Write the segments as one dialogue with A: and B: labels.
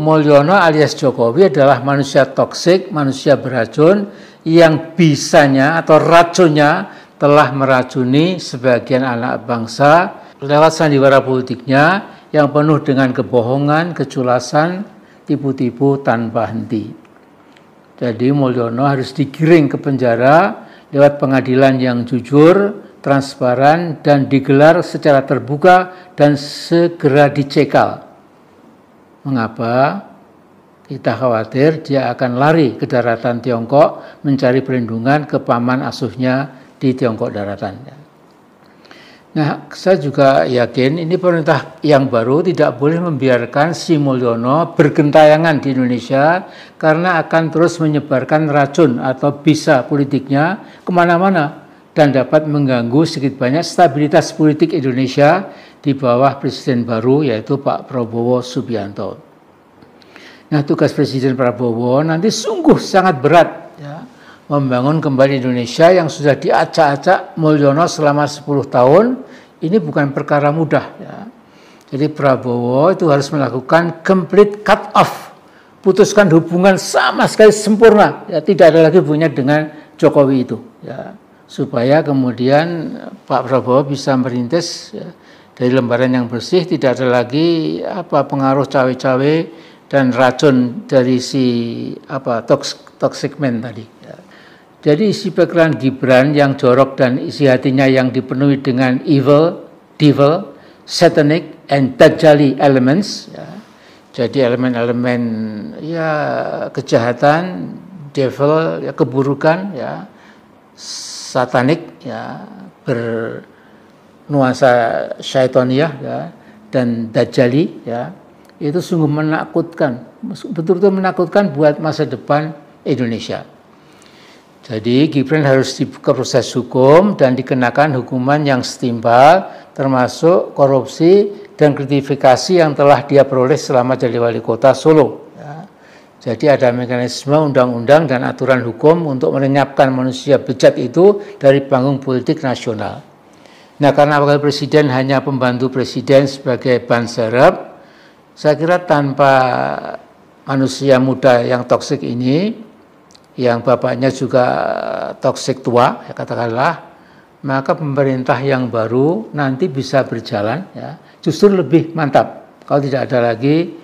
A: Mulyono alias Jokowi adalah manusia toksik, manusia beracun yang bisanya atau racunnya telah meracuni sebagian anak bangsa lewat sandiwara politiknya yang penuh dengan kebohongan, keculasan, tipu-tipu tanpa henti. Jadi Mulyono harus digiring ke penjara lewat pengadilan yang jujur, transparan, dan digelar secara terbuka dan segera dicekal. Mengapa? Kita khawatir dia akan lari ke daratan Tiongkok mencari perlindungan ke paman asuhnya di Tiongkok daratan. Nah, saya juga yakin ini pemerintah yang baru tidak boleh membiarkan si Mulyono bergentayangan di Indonesia karena akan terus menyebarkan racun atau bisa politiknya kemana-mana dan dapat mengganggu sedikit banyak stabilitas politik Indonesia di bawah Presiden baru yaitu Pak Prabowo Subianto. Nah, tugas Presiden Prabowo nanti sungguh sangat berat ya, membangun kembali Indonesia yang sudah diacak-acak Mulyono selama 10 tahun. Ini bukan perkara mudah ya. Jadi Prabowo itu harus melakukan complete cut off, putuskan hubungan sama sekali sempurna ya, tidak ada lagi hubungannya dengan Jokowi itu ya, supaya kemudian Pak Prabowo bisa merintis ya, dari lembaran yang bersih, tidak ada lagi pengaruh cawe-cawe dan racun dari si toxic man tadi ya. Jadi isi pikiran Gibran yang jorok dan isi hatinya yang dipenuhi dengan evil, devil, satanic, and dajjali elements ya. Jadi elemen-elemen ya kejahatan, devil ya keburukan ya, satanik ya, bernuansa syaitoniah ya, dan dajjali ya. Itu sungguh menakutkan, betul-betul menakutkan buat masa depan Indonesia. Jadi Gibran harus dibuka proses hukum dan dikenakan hukuman yang setimpal, termasuk korupsi dan gratifikasi yang telah dia peroleh selama jadi wali kota Solo. Ya. Jadi ada mekanisme undang-undang dan aturan hukum untuk melenyapkan manusia bejat itu dari panggung politik nasional. Nah, karena wakil presiden hanya pembantu presiden sebagai ban serep, saya kira tanpa manusia muda yang toksik ini, yang bapaknya juga toksik tua, ya katakanlah, maka pemerintah yang baru nanti bisa berjalan, ya, justru lebih mantap. Kalau tidak ada lagi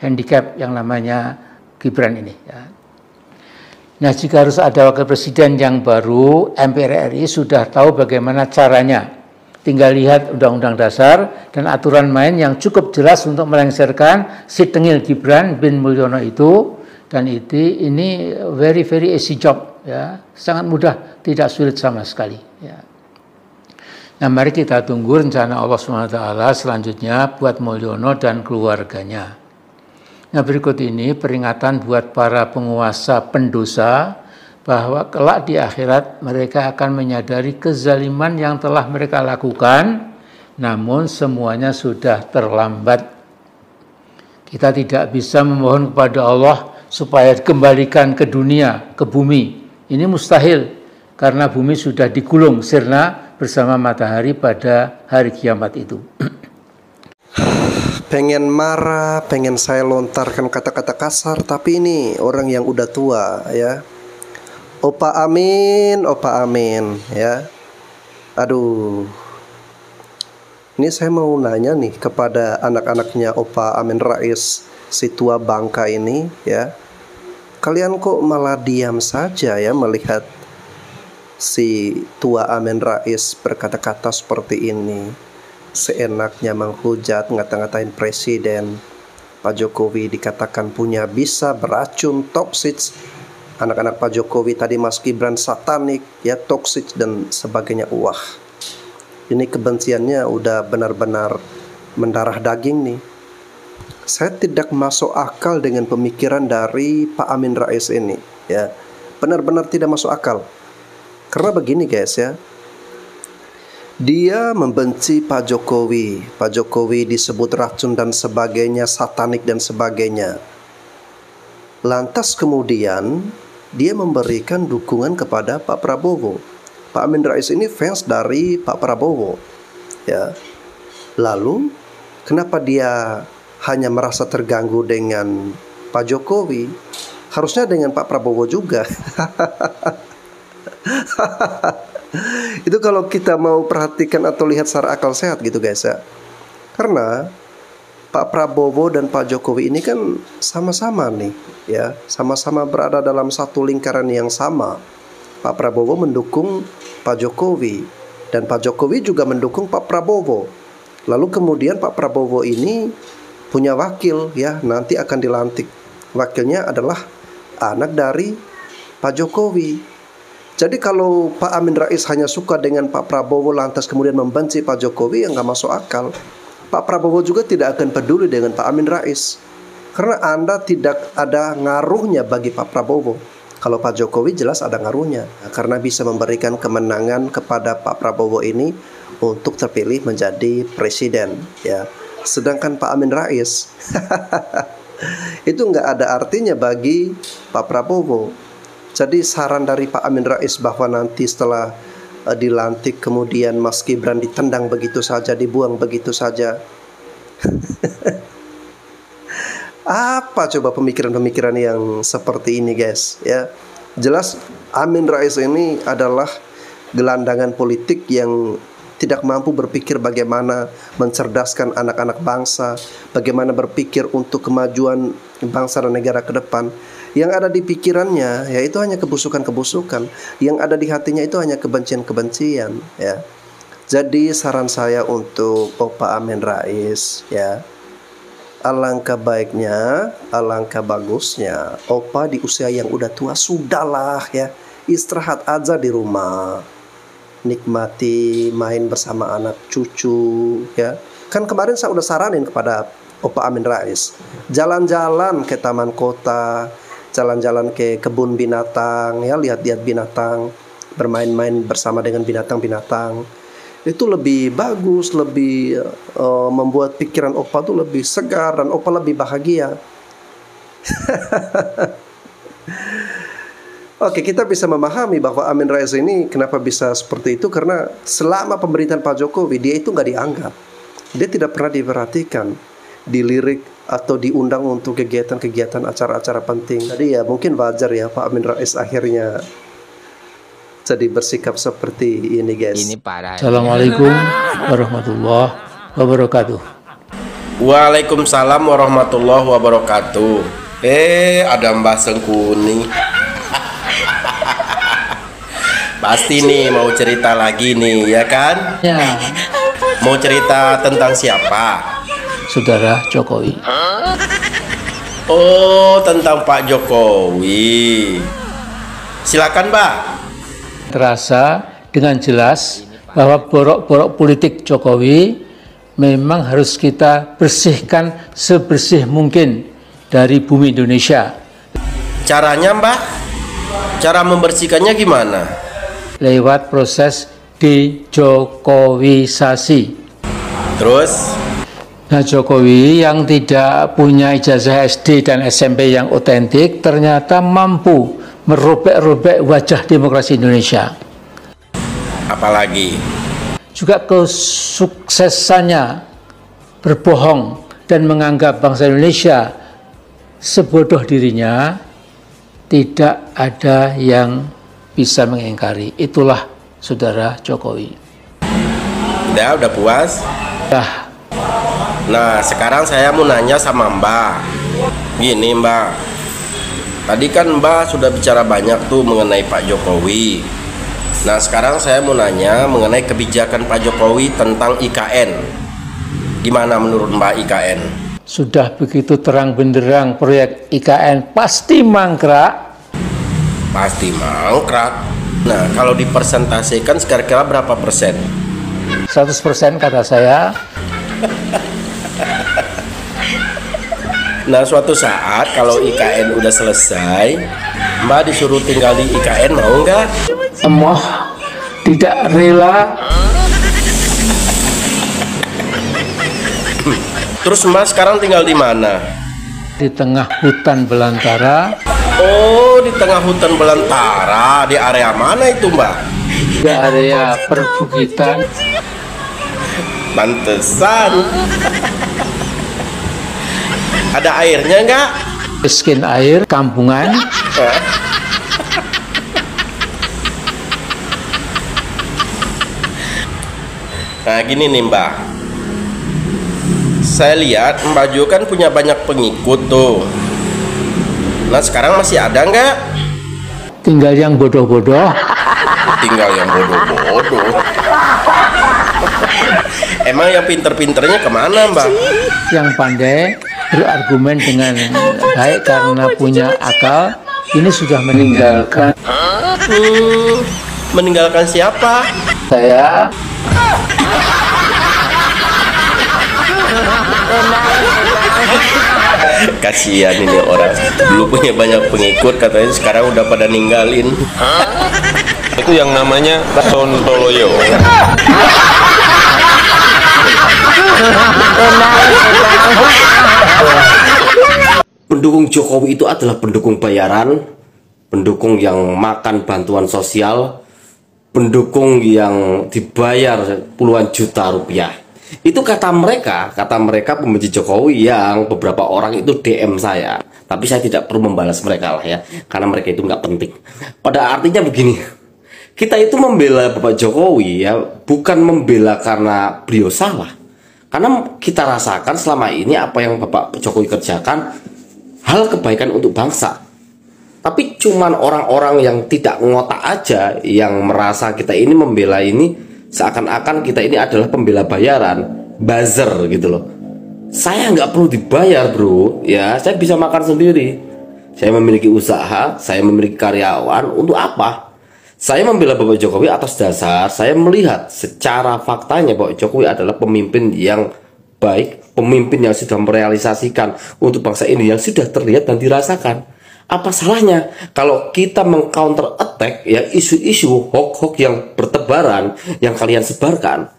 A: handicap yang namanya Gibran ini. Ya. Nah, jika harus ada wakil presiden yang baru, MPR RI sudah tahu bagaimana caranya. Tinggal lihat Undang-Undang Dasar dan aturan main yang cukup jelas untuk melengsarkan si tengil Gibran bin Mulyono itu. Dan ini very easy job ya, sangat mudah, tidak sulit sama sekali ya. Nah, mari kita tunggu rencana Allah SWT selanjutnya buat Mulyono dan keluarganya. Nah, berikut ini peringatan buat para penguasa pendosa bahwa kelak di akhirat mereka akan menyadari kezaliman yang telah mereka lakukan, namun semuanya sudah terlambat. Kita tidak bisa memohon kepada Allah supaya dikembalikan ke dunia, ke bumi. Ini mustahil, karena bumi sudah digulung sirna bersama matahari pada hari kiamat itu.
B: Pengen marah, pengen saya lontarkan kata-kata kasar, tapi ini orang yang udah tua ya. Opa amin ya. Aduh. Ini saya mau nanya nih kepada anak-anaknya Opa Amin Rais, si tua bangka ini ya. Kalian kok malah diam saja ya melihat si tua Amin Rais berkata-kata seperti ini, seenaknya menghujat, ngata-ngatain presiden. Pak Jokowi dikatakan punya bisa beracun, toksik. Anak-anak Pak Jokowi tadi Mas Gibran satanik ya, toksik dan sebagainya. Wah, ini kebenciannya udah benar-benar mendarah daging nih. Saya tidak masuk akal dengan pemikiran dari Pak Amin Rais ini ya. Benar-benar tidak masuk akal. Karena begini guys ya. Dia membenci Pak Jokowi. Pak Jokowi disebut racun dan sebagainya, satanik dan sebagainya. Lantas kemudian dia memberikan dukungan kepada Pak Prabowo. Pak Amin Rais ini fans dari Pak Prabowo ya. Lalu kenapa dia hanya merasa terganggu dengan Pak Jokowi, harusnya dengan Pak Prabowo juga. Itu kalau kita mau perhatikan atau lihat secara akal sehat gitu guys ya. Karena Pak Prabowo dan Pak Jokowi ini kan sama-sama nih ya, sama-sama berada dalam satu lingkaran yang sama. Pak Prabowo mendukung Pak Jokowi dan Pak Jokowi juga mendukung Pak Prabowo. Lalu kemudian Pak Prabowo ini punya wakil ya, nanti akan dilantik. Wakilnya adalah anak dari Pak Jokowi. Jadi kalau Pak Amin Rais hanya suka dengan Pak Prabowo lantas kemudian membenci Pak Jokowi, ya nggak masuk akal. Pak Prabowo juga tidak akan peduli dengan Pak Amin Rais, karena Anda tidak ada ngaruhnya bagi Pak Prabowo. Kalau Pak Jokowi jelas ada ngaruhnya, karena bisa memberikan kemenangan kepada Pak Prabowo ini untuk terpilih menjadi presiden ya. Sedangkan Pak Amin Rais itu nggak ada artinya bagi Pak Prabowo. Jadi saran dari Pak Amin Rais bahwa nanti setelah dilantik kemudian Mas Gibran ditendang begitu saja, dibuang begitu saja. Apa coba pemikiran-pemikiran yang seperti ini guys ya. Jelas Amin Rais ini adalah gelandangan politik yang tidak mampu berpikir bagaimana mencerdaskan anak-anak bangsa, bagaimana berpikir untuk kemajuan bangsa dan negara ke depan. Yang ada di pikirannya yaitu hanya kebusukan-kebusukan, yang ada di hatinya itu hanya kebencian-kebencian ya. Jadi saran saya untuk Opa Amin Rais ya, alangkah baiknya, alangkah bagusnya Opa di usia yang udah tua sudahlah ya, istirahat aja di rumah, nikmati main bersama anak cucu ya. Kan kemarin saya udah saranin kepada Opa Amin Rais, jalan-jalan ke taman kota, jalan-jalan ke kebun binatang ya, lihat-lihat binatang, bermain-main bersama dengan binatang-binatang. Itu lebih bagus, lebih membuat pikiran Opa tuh lebih segar dan Opa lebih bahagia. Oke, kita bisa memahami bahwa Amin Rais ini kenapa bisa seperti itu, karena selama pemerintahan Pak Jokowi dia itu nggak dianggap, dia tidak pernah diperhatikan, dilirik atau diundang untuk kegiatan-kegiatan acara-acara penting. Jadi ya mungkin wajar ya Pak Amin Rais akhirnya jadi bersikap seperti ini guys.
C: Ini parah.
A: Assalamualaikum warahmatullahi wabarakatuh.
D: Waalaikumsalam warahmatullahi wabarakatuh. Ada Mbah Sengkuni. Pasti nih mau cerita lagi nih ya kan?
A: Ya,
D: Mau cerita tentang siapa?
A: Saudara Jokowi.
D: Oh, tentang Pak Jokowi. Silakan, Mbak.
A: Terasa dengan jelas bahwa borok-borok politik Jokowi memang harus kita bersihkan sebersih mungkin dari bumi Indonesia.
D: Caranya, Mbak? Cara membersihkannya gimana?
A: Lewat proses dejokowisasi.
D: Terus?
A: Nah, Jokowi yang tidak punya ijazah SD dan SMP yang otentik ternyata mampu merobek-robek wajah demokrasi Indonesia.
D: Apalagi?
A: Juga kesuksesannya berbohong dan menganggap bangsa Indonesia sebodoh dirinya, tidak ada yang bisa mengingkari. Itulah saudara Jokowi.
D: Udah puas? Nah, sekarang saya mau nanya sama Mbak. Gini, Mbak. Tadi kan Mbak sudah bicara banyak tuh mengenai Pak Jokowi. Nah, sekarang saya mau nanya mengenai kebijakan Pak Jokowi tentang IKN. Gimana menurut Mbak IKN?
A: Sudah begitu terang benderang proyek IKN pasti mangkrak.
D: Pasti mangkrak. Nah, kalau dipersentasikan kira-kira berapa persen?
A: 100% kata saya.
D: Nah, suatu saat kalau IKN udah selesai, Mbak disuruh tinggal di IKN, mau nggak?
A: Emoh tidak rela.
D: Terus Mbak sekarang tinggal di mana?
A: Di tengah hutan belantara.
D: Oh, di tengah hutan belantara. Di area mana itu, Mbak?
A: Di area perbukitan.
D: Pantesan. Ada airnya nggak?
A: Miskin air, kampungan.
D: Nah gini nih Mbak, saya lihat Mbak Jo kan punya banyak pengikut tuh. Nah sekarang masih ada nggak?
A: Tinggal yang bodoh-bodoh.
D: Tinggal yang bodoh-bodoh. Emang yang pinter-pinternya kemana Mbak?
A: Yang pandai berargumen dengan baik karena punya akal, ini sudah meninggalkan.
D: Meninggalkan siapa?
A: Saya.
D: Kasihan ini orang, dulu punya banyak pengikut, katanya sekarang udah pada ninggalin.
C: Itu yang namanya sontoloyo.
E: Pendukung Jokowi itu adalah pendukung bayaran, pendukung yang makan bantuan sosial, pendukung yang dibayar puluhan juta rupiah. Itu kata mereka pembenci Jokowi yang beberapa orang itu DM saya. Tapi saya tidak perlu membalas mereka lah ya, karena mereka itu nggak penting. Pada artinya begini, kita itu membela Bapak Jokowi ya, bukan membela karena beliau salah. Karena kita rasakan selama ini apa yang Bapak Jokowi kerjakan, hal kebaikan untuk bangsa. Tapi cuman orang-orang yang tidak ngotak aja yang merasa kita ini membela ini seakan-akan kita ini adalah pembela bayaran, buzzer gitu loh. Saya nggak perlu dibayar bro, ya saya bisa makan sendiri. Saya memiliki usaha, saya memiliki karyawan, untuk apa? Saya membela Bapak Jokowi atas dasar saya melihat secara faktanya Bapak Jokowi adalah pemimpin yang baik, pemimpin yang sudah merealisasikan untuk bangsa ini yang sudah terlihat dan dirasakan. Apa salahnya kalau kita mengcounter attack ya isu-isu hoax-hoax yang bertebaran yang kalian sebarkan?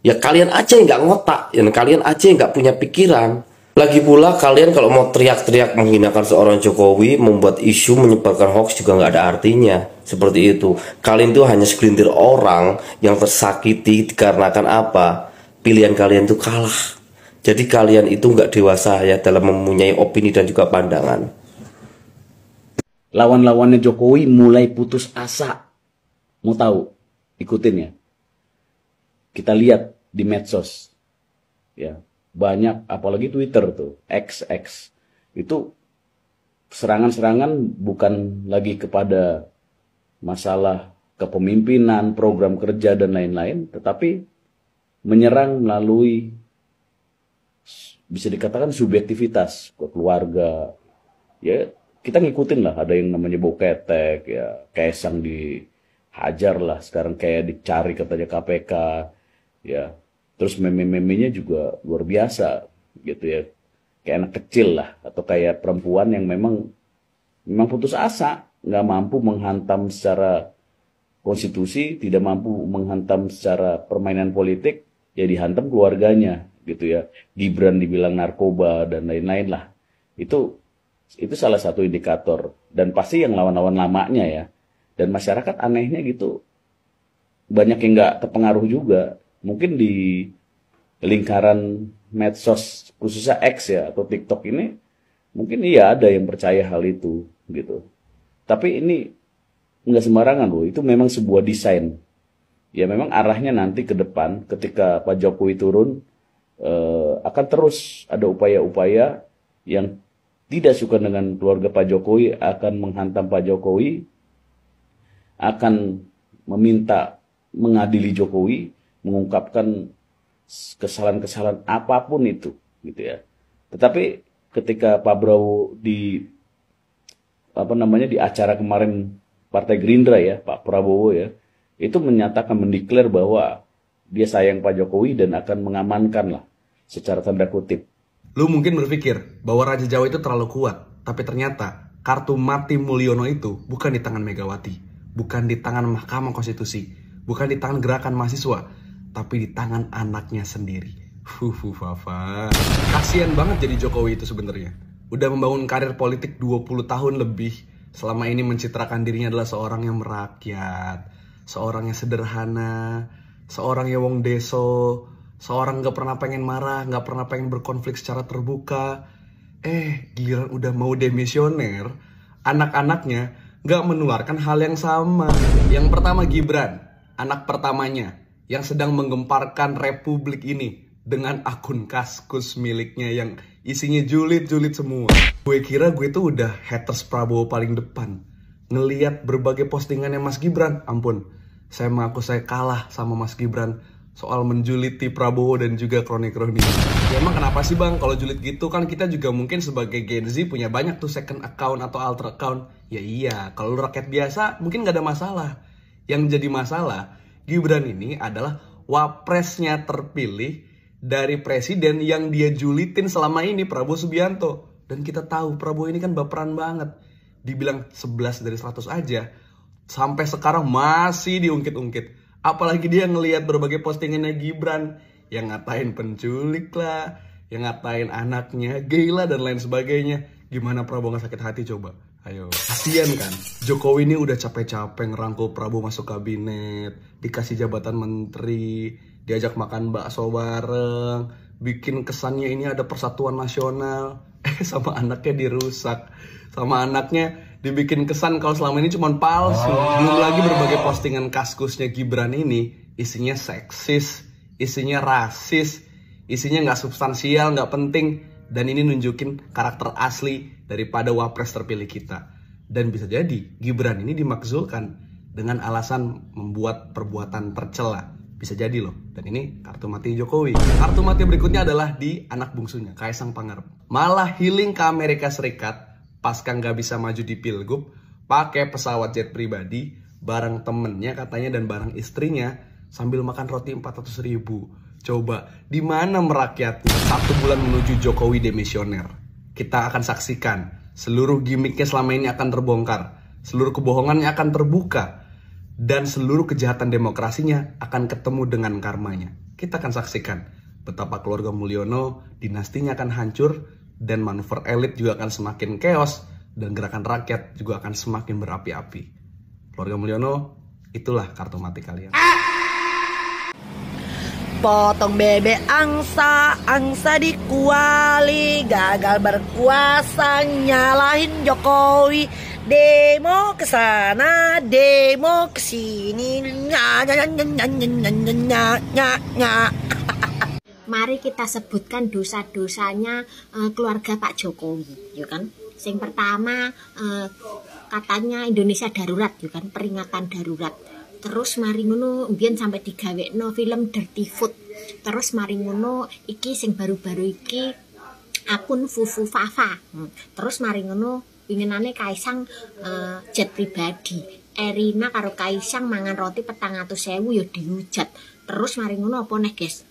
E: Ya kalian aja yang nggak ngotak, ya kalian aja yang nggak punya pikiran. Lagi pula kalian kalau mau teriak-teriak menghinakan seorang Jokowi, membuat isu, menyebarkan hoax juga nggak ada artinya. Seperti itu. Kalian itu hanya segelintir orang yang tersakiti dikarenakan apa? Pilihan kalian itu kalah. Jadi kalian itu nggak dewasa ya dalam mempunyai opini dan juga pandangan.
F: Lawan-lawannya Jokowi mulai putus asa. Mau tahu? Ikutin ya. Kita lihat di medsos. Ya, banyak apalagi Twitter tuh, X. Itu serangan-serangan bukan lagi kepada masalah kepemimpinan, program kerja dan lain-lain, tetapi menyerang melalui bisa dikatakan subjektivitas ke keluarga. Ya, kita ngikutin lah, ada yang namanya Boketek, ya Kaisang dihajar lah, sekarang kayak dicari katanya KPK, ya terus meme-memenya juga luar biasa gitu ya, kayak anak kecil lah, atau kayak perempuan yang memang putus asa, nggak mampu menghantam secara konstitusi, tidak mampu menghantam secara permainan politik, ya dihantam keluarganya gitu ya. Gibran dibilang narkoba dan lain-lain lah, itu salah satu indikator, dan pasti yang lawan-lawan lamanya ya. Dan masyarakat anehnya gitu, banyak yang nggak terpengaruh juga. Mungkin di lingkaran medsos khususnya X ya atau TikTok ini, mungkin iya ada yang percaya hal itu gitu. Tapi ini nggak sembarangan loh, itu memang sebuah desain. Ya memang arahnya nanti ke depan ketika Pak Jokowi turun, akan terus ada upaya-upaya yang tidak suka dengan keluarga Pak Jokowi akan menghantam Pak Jokowi, akan meminta mengadili Jokowi, mengungkapkan kesalahan-kesalahan apapun itu, gitu ya. Tetapi ketika Pak Prabowo di acara kemarin Partai Gerindra ya, Pak Prabowo ya, itu menyatakan mendeklar bahwa dia sayang Pak Jokowi dan akan mengamankan lah, secara tanda kutip.
G: Lu mungkin berpikir bahwa Raja Jawa itu terlalu kuat, tapi ternyata kartu mati Mulyono itu bukan di tangan Megawati, bukan di tangan Mahkamah Konstitusi, bukan di tangan gerakan mahasiswa, tapi di tangan anaknya sendiri. Fafa. Kasian banget jadi Jokowi itu sebenarnya. Udah membangun karir politik 20 tahun lebih, selama ini mencitrakan dirinya adalah seorang yang merakyat, seorang yang sederhana, seorang yang wong deso, seorang gak pernah pengen marah, gak pernah pengen berkonflik secara terbuka. Giliran udah mau demisioner, anak-anaknya nggak menularkan hal yang sama. Yang pertama Gibran, anak pertamanya yang sedang menggemparkan republik ini dengan akun Kaskus miliknya yang isinya julid-julid semua. Gue kira gue tuh udah haters Prabowo paling depan. Ngeliat berbagai postingannya Mas Gibran, ampun, saya mengaku saya kalah sama Mas Gibran soal menjuliti Prabowo dan juga kroni-kroni. Ya emang kenapa sih bang kalau julid gitu? Kan kita juga mungkin sebagai Gen Z punya banyak tuh second account atau alter account. Ya iya, kalau rakyat biasa mungkin gak ada masalah. Yang jadi masalah, Gibran ini adalah wapresnya terpilih dari presiden yang dia julitin selama ini, Prabowo Subianto. Dan kita tahu Prabowo ini kan baperan banget. Dibilang 11 dari 100 aja, sampai sekarang masih diungkit-ungkit. Apalagi dia ngelihat berbagai postingannya Gibran yang ngatain penculik lah, yang ngatain anaknya gay lah dan lain sebagainya. Gimana Prabowo gak sakit hati coba? Ayo, kasian kan? Jokowi ini udah capek-capek ngerangkul Prabowo masuk kabinet, dikasih jabatan menteri, diajak makan bakso bareng, bikin kesannya ini ada persatuan nasional. Sama anaknya dirusak, sama anaknya dibikin kesan kalau selama ini cuma palsu. Belum lagi berbagai postingan Kaskusnya Gibran ini isinya seksis, isinya rasis, isinya nggak substansial, nggak penting. Dan ini nunjukin karakter asli daripada wapres terpilih kita. Dan bisa jadi Gibran ini dimakzulkan dengan alasan membuat perbuatan tercela. Bisa jadi loh. Dan ini kartu mati Jokowi. Kartu mati berikutnya adalah di anak bungsunya, Kaisang Pangarep. Malah healing ke Amerika Serikat pasca nggak bisa maju di Pilgub, pakai pesawat jet pribadi bareng temennya katanya dan bareng istrinya sambil makan roti 400.000. Coba, di mana merakyatnya? 1 bulan menuju Jokowi demisioner. Kita akan saksikan seluruh gimmicknya selama ini akan terbongkar, seluruh kebohongannya akan terbuka, dan seluruh kejahatan demokrasinya akan ketemu dengan karmanya. Kita akan saksikan betapa keluarga Mulyono dinastinya akan hancur, dan manuver elit juga akan semakin chaos, dan gerakan rakyat juga akan semakin berapi-api. Keluarga Mulyono, itulah kartu mati kalian.
H: Potong bebek angsa dikuali, gagal berkuasa nyalahin Jokowi. Demo kesana, demo kesini,
I: Mari kita sebutkan dosa-dosanya keluarga Pak Jokowi, ya kan? Yang pertama katanya Indonesia darurat, ya kan? Peringatan darurat. Terus mari ngono mbiyen sampai digawekno film Dirty Food. Terus mari ngono iki sing baru-baru iki akun Fufu Fafa. Terus mari ngono pinginane Kaisang jet pribadi. Erina karo Kaisang mangan roti 400.000 ya dihujat. Terus mari ngono apa neh, guys?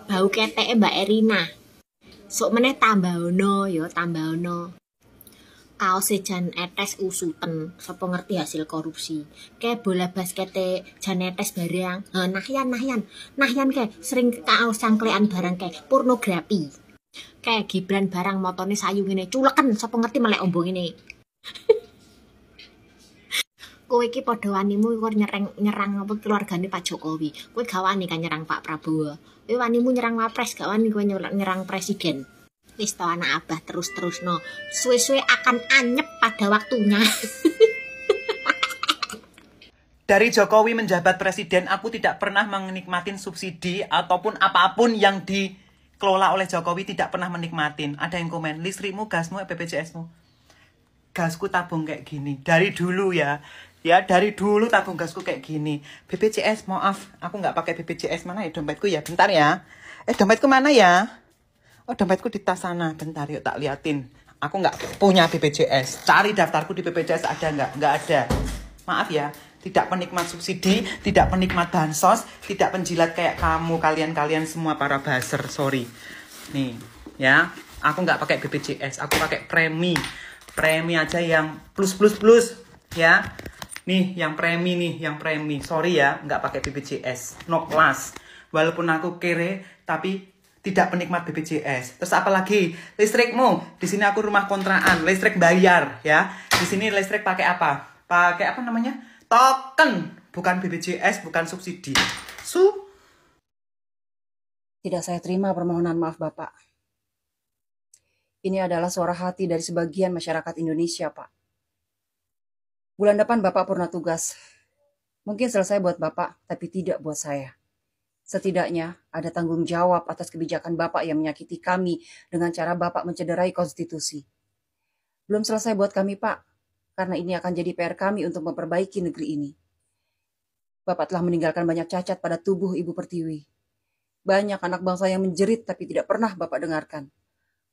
I: Bau keteke Mbak Erina. Sok meneh tambahono ya, tambahono. Kaos Jan Etes usuten, sapa ngerti hasil korupsi. Kayak bola baskete Jan Etes barang. Nahyan kayak sering kaos cangklean barang kayak pornografi. Kayak Gibran barang motone sayu ngene, culeken sapa ngerti melek ombong ini. Kowe iki padha wanimu kok nyerang apa keluargane Pak Jokowi. Kowe gak wani kan nyerang Pak Prabowo. Kowe wanimu nyerang Wapres, gak wani kowe nyerang presiden. Wis to anak abah terus-terusno. Suwe-suwe akan anyep pada waktunya.
J: Dari Jokowi menjabat presiden, aku tidak pernah menikmatin subsidi ataupun apapun yang dikelola oleh Jokowi, tidak pernah menikmatin. Ada yang komen, listrikmu, gasmu, BPJS-mu. Gasku tabung kayak gini. Dari dulu ya. Ya, dari dulu tabung gasku kayak gini. BPJS, maaf, aku nggak pakai BPJS. Mana ya dompetku ya? Bentar ya. Dompetku mana ya? Oh, dompetku di tas sana. Bentar, yuk tak liatin. Aku nggak punya BPJS. Cari daftarku di BPJS ada nggak? Nggak ada. Maaf ya. Tidak penikmat subsidi, tidak penikmat bansos, tidak penjilat kayak kamu, kalian semua para buzzer. Sorry. Nih, ya. Aku nggak pakai BPJS. Aku pakai premi. Premi aja yang plus. Ya. Nih, yang premi. Sorry ya, nggak pakai BPJS. No class. Walaupun aku kere, tapi tidak penikmat BPJS. Terus apa lagi? Listrikmu. Di sini aku rumah kontrakan, listrik bayar ya. Di sini listrik pakai apa? Pakai apa namanya? Token, bukan BPJS, bukan subsidi.
K: Tidak saya terima permohonan maaf Bapak. Ini adalah suara hati dari sebagian masyarakat Indonesia, Pak. Bulan depan Bapak purna tugas. Mungkin selesai buat Bapak, tapi tidak buat saya. Setidaknya ada tanggung jawab atas kebijakan Bapak yang menyakiti kami dengan cara Bapak mencederai konstitusi. Belum selesai buat kami, Pak, karena ini akan jadi PR kami untuk memperbaiki negeri ini. Bapak telah meninggalkan banyak cacat pada tubuh Ibu Pertiwi. Banyak anak bangsa yang menjerit tapi tidak pernah Bapak dengarkan.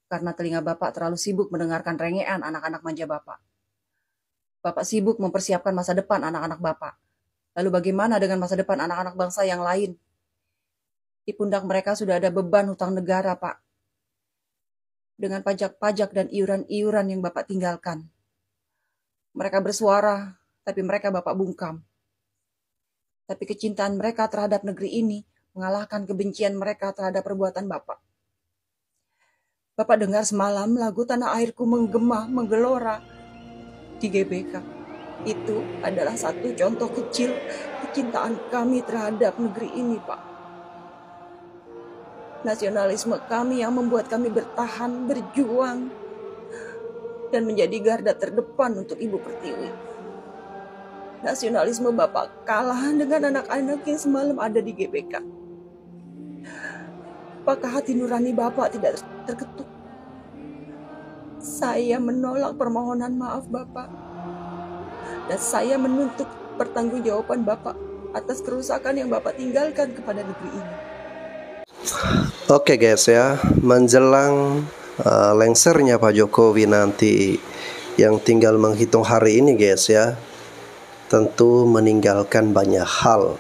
K: Karena telinga Bapak terlalu sibuk mendengarkan rengean anak-anak manja Bapak. Bapak sibuk mempersiapkan masa depan anak-anak Bapak. Lalu bagaimana dengan masa depan anak-anak bangsa yang lain? Di pundak mereka sudah ada beban hutang negara, Pak. Dengan pajak-pajak dan iuran-iuran yang Bapak tinggalkan. Mereka bersuara, tapi mereka Bapak bungkam. Tapi kecintaan mereka terhadap negeri ini mengalahkan kebencian mereka terhadap perbuatan Bapak. Bapak dengar semalam lagu Tanah Airku menggema, menggelora di GBK. Itu adalah satu contoh kecil kecintaan kami terhadap negeri ini, Pak. Nasionalisme kami yang membuat kami bertahan, berjuang, dan menjadi garda terdepan untuk Ibu Pertiwi. Nasionalisme Bapak kalah dengan anak-anak yang semalam ada di GBK. Apakah hati nurani Bapak tidak terketuk? Saya menolak permohonan maaf Bapak. Dan saya menuntut pertanggungjawaban Bapak atas kerusakan yang Bapak tinggalkan kepada negeri ini.
B: Oke guys ya, menjelang lengsernya Pak Jokowi nanti yang tinggal menghitung hari ini guys ya, tentu meninggalkan banyak hal.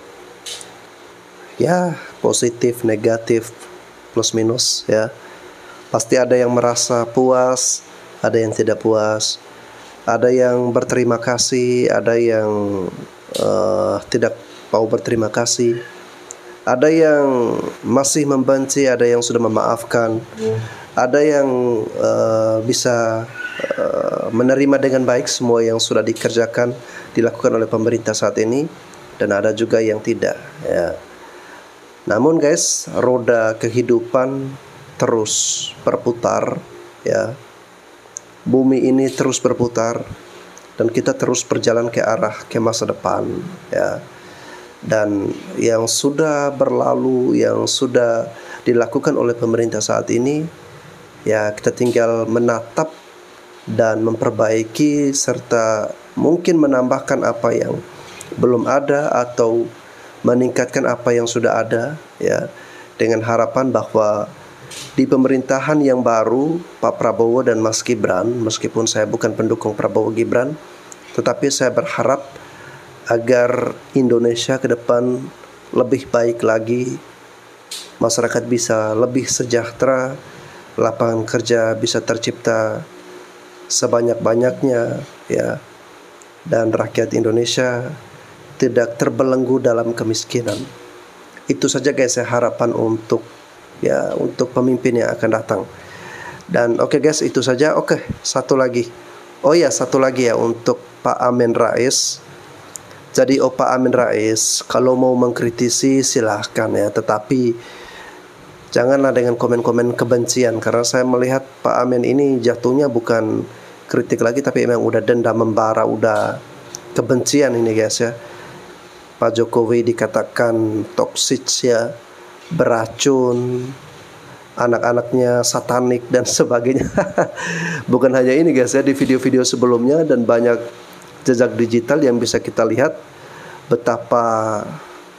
B: Ya, positif, negatif, plus minus ya. Pasti ada yang merasa puas, ada yang tidak puas, ada yang berterima kasih, ada yang tidak mau berterima kasih, ada yang masih membenci, ada yang sudah memaafkan, ada yang bisa menerima dengan baik semua yang sudah dikerjakan, dilakukan oleh pemerintah saat ini, dan ada juga yang tidak ya. Namun guys, roda kehidupan terus berputar ya. Bumi ini terus berputar dan kita terus berjalan ke arah ke masa depan ya. Dan yang sudah berlalu, yang sudah dilakukan oleh pemerintah saat ini ya, kita tinggal menatap dan memperbaiki serta mungkin menambahkan apa yang belum ada atau meningkatkan apa yang sudah ada ya, dengan harapan bahwa di pemerintahan yang baru Pak Prabowo dan Mas Gibran, meskipun saya bukan pendukung Prabowo Gibran, tetapi saya berharap agar Indonesia ke depan lebih baik lagi, masyarakat bisa lebih sejahtera, lapangan kerja bisa tercipta sebanyak-banyaknya ya, dan rakyat Indonesia tidak terbelenggu dalam kemiskinan. Itu saja guys ya, harapan untuk pemimpin yang akan datang. Dan oke guys, itu saja. Satu lagi ya untuk Pak Amin Rais. Jadi Pak Amin Rais kalau mau mengkritisi silahkan ya, tetapi janganlah dengan komen-komen kebencian, karena saya melihat Pak Amin ini jatuhnya bukan kritik lagi, tapi memang udah dendam membara, udah kebencian ini guys ya. Pak Jokowi dikatakan toksik ya, beracun, anak-anaknya satanik dan sebagainya. Bukan hanya ini guys ya, di video-video sebelumnya dan banyak jejak digital yang bisa kita lihat betapa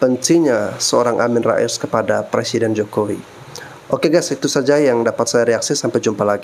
B: bencinya seorang Amin Rais kepada Presiden Jokowi. Oke guys, itu saja yang dapat saya reaksi. Sampai jumpa lagi.